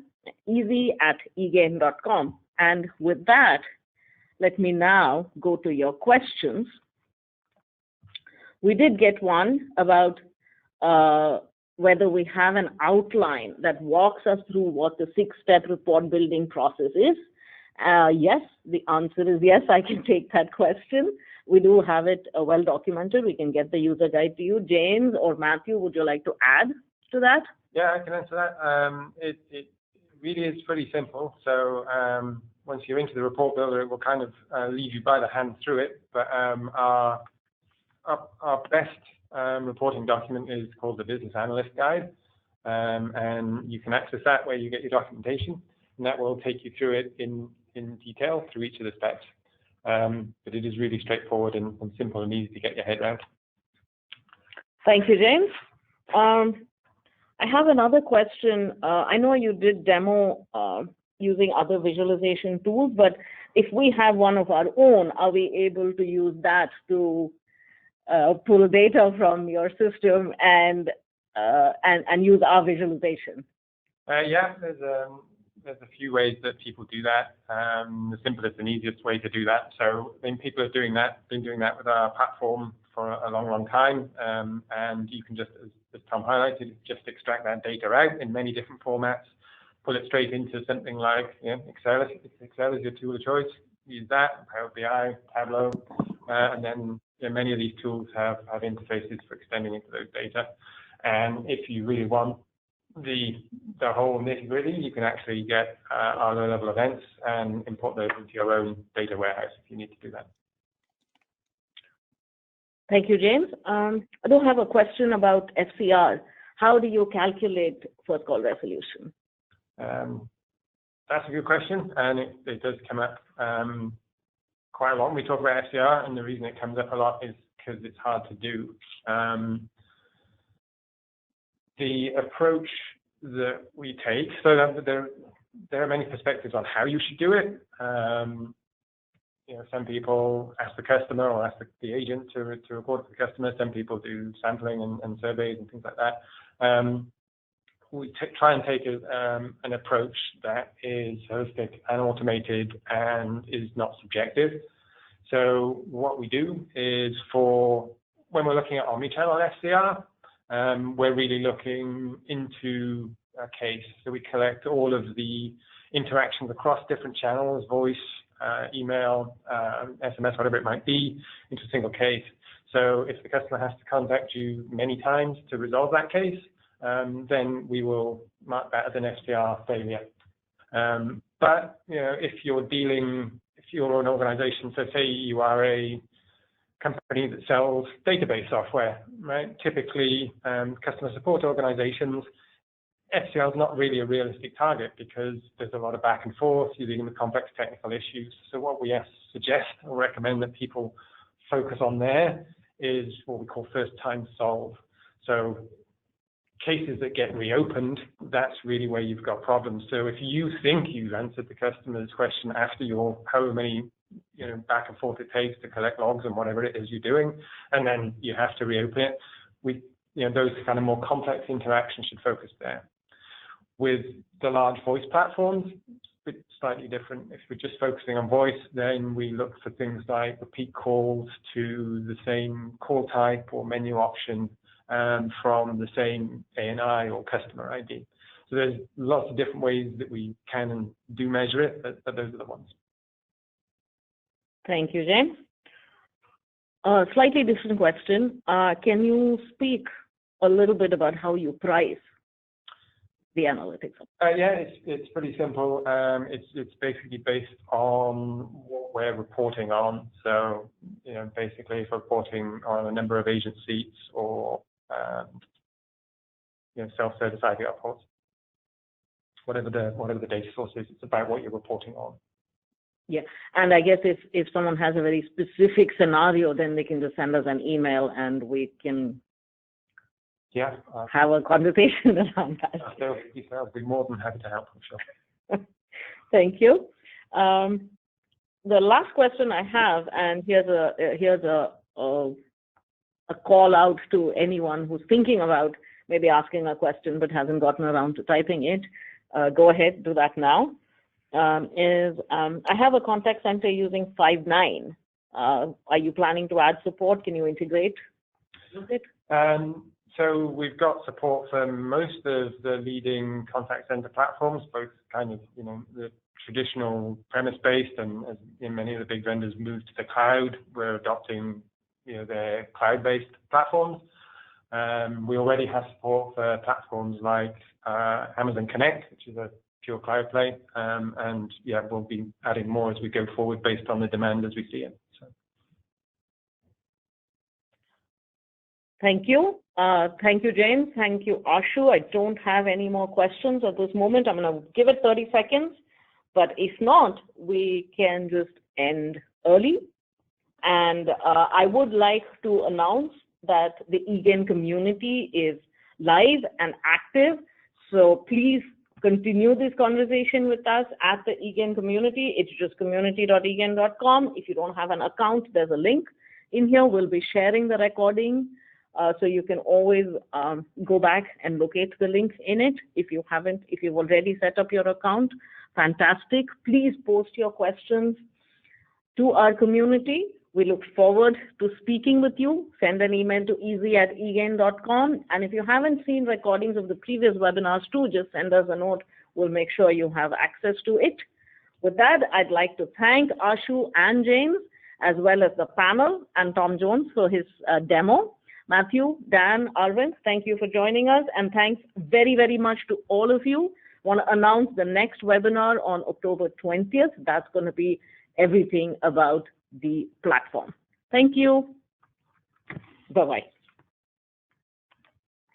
easy@egain.com. And with that, let me now go to your questions. We did get one about whether we have an outline that walks us through what the 6-step report building process is. Yes, the answer is yes, I can take that question. We do have it well documented. We can get the user guide to you. James or Matthew, would you like to add to that? Yeah, I can answer that. It really is pretty simple. So once you're into the report builder, it will kind of lead you by the hand through it. But our best reporting document is called the Business Analyst Guide. And you can access that where you get your documentation. And that will take you through it in detail through each of the steps. But it is really straightforward and simple and easy to get your head around. Thank you, James. I have another question. I know you did demo using other visualization tools, but if we have one of our own, are we able to use that to pull data from your system and use our visualization? Yeah, there's a few ways that people do that. The simplest and easiest way to do that. So then people are been doing that with our platform for a long time. And you can just, Tom highlighted, just extract that data out in many different formats, pull it straight into something like Excel. Excel is your tool of choice. Use that, Power BI, Tableau, and then many of these tools have interfaces for extending into those data. And if you really want the whole nitty-gritty, you can actually get our low-level events and import those into your own data warehouse if you need to do that. Thank you, James. I do have a question about FCR. How do you calculate first call resolution? That's a good question, and it does come up quite a lot when we talk about FCR, and the reason it comes up a lot is because it's hard to do. The approach that we take, so that there are many perspectives on how you should do it. Some people ask the customer or ask the agent to report to the customer. Some people do sampling and surveys and things like that. We try and take an approach that is holistic and automated and is not subjective. So what we do is when we're looking at omnichannel FCR, we're really looking into a case. So we collect all of the interactions across different channels, voice, email, SMS, whatever it might be, into a single case. So if the customer has to contact you many times to resolve that case, then we will mark that as an FCR failure. But if you're an organization, so say you are a company that sells database software, right? Typically, customer support organizations, FCR is not really a realistic target because there's a lot of back and forth, you're dealing with complex technical issues. So what we suggest or recommend that people focus on there is what we call first time solve. So cases that get reopened, that's really where you've got problems. So if you think you've answered the customer's question after your however many back and forth it takes to collect logs and whatever it is you're doing, and then you have to reopen it, those kind of more complex interactions should focus there. With the large voice platforms, it's slightly different. If we're just focusing on voice, then we look for things like repeat calls to the same call type or menu option from the same ANI or customer ID. So there's lots of different ways that we can and do measure it, but those are the ones. Thank you, James. Slightly different question. Can you speak a little bit about how you price the analytics? Yeah, it's pretty simple. It's basically based on what we're reporting on. So, basically if we're reporting on a number of agent seats or self-service IVR ports, whatever the data source is, it's about what you're reporting on. Yeah, and I guess if someone has a very specific scenario, then they can just send us an email and we can have a conversation around that. I'll be more than happy to help, I'm sure. Thank you. The last question I have, and here's a call out to anyone who's thinking about maybe asking a question but hasn't gotten around to typing it. Go ahead, do that now. I have a contact center using Five9. Are you planning to add support? Can you integrate with it? So we've got support for most of the leading contact center platforms, both kind of, the traditional premise-based, and as many of the big vendors move to the cloud, we're adopting, their cloud-based platforms. We already have support for platforms like Amazon Connect, which is a pure cloud play, and we'll be adding more as we go forward based on the demand as we see it. So. Thank you. Thank you, James. Thank you, Ashu. I don't have any more questions at this moment. I'm going to give it 30 seconds, but if not, we can just end early. And I would like to announce that the eGain community is live and active. So please continue this conversation with us at the eGain community. It's just community.egain.com. If you don't have an account, there's a link in here. We'll be sharing the recording. So you can always go back and locate the link in it. If you've already set up your account, fantastic. Please post your questions to our community. We look forward to speaking with you. Send an email to easy@egain.com. And if you haven't seen recordings of the previous webinars too, just send us a note. We'll make sure you have access to it. With that, I'd like to thank Ashu and James, as well as the panel, and Tom Jones for his demo. Matthew, Dan, Arvind, thank you for joining us. And thanks very, very much to all of you. I want to announce the next webinar on October 20th. That's going to be everything about the platform. Thank you. Bye-bye.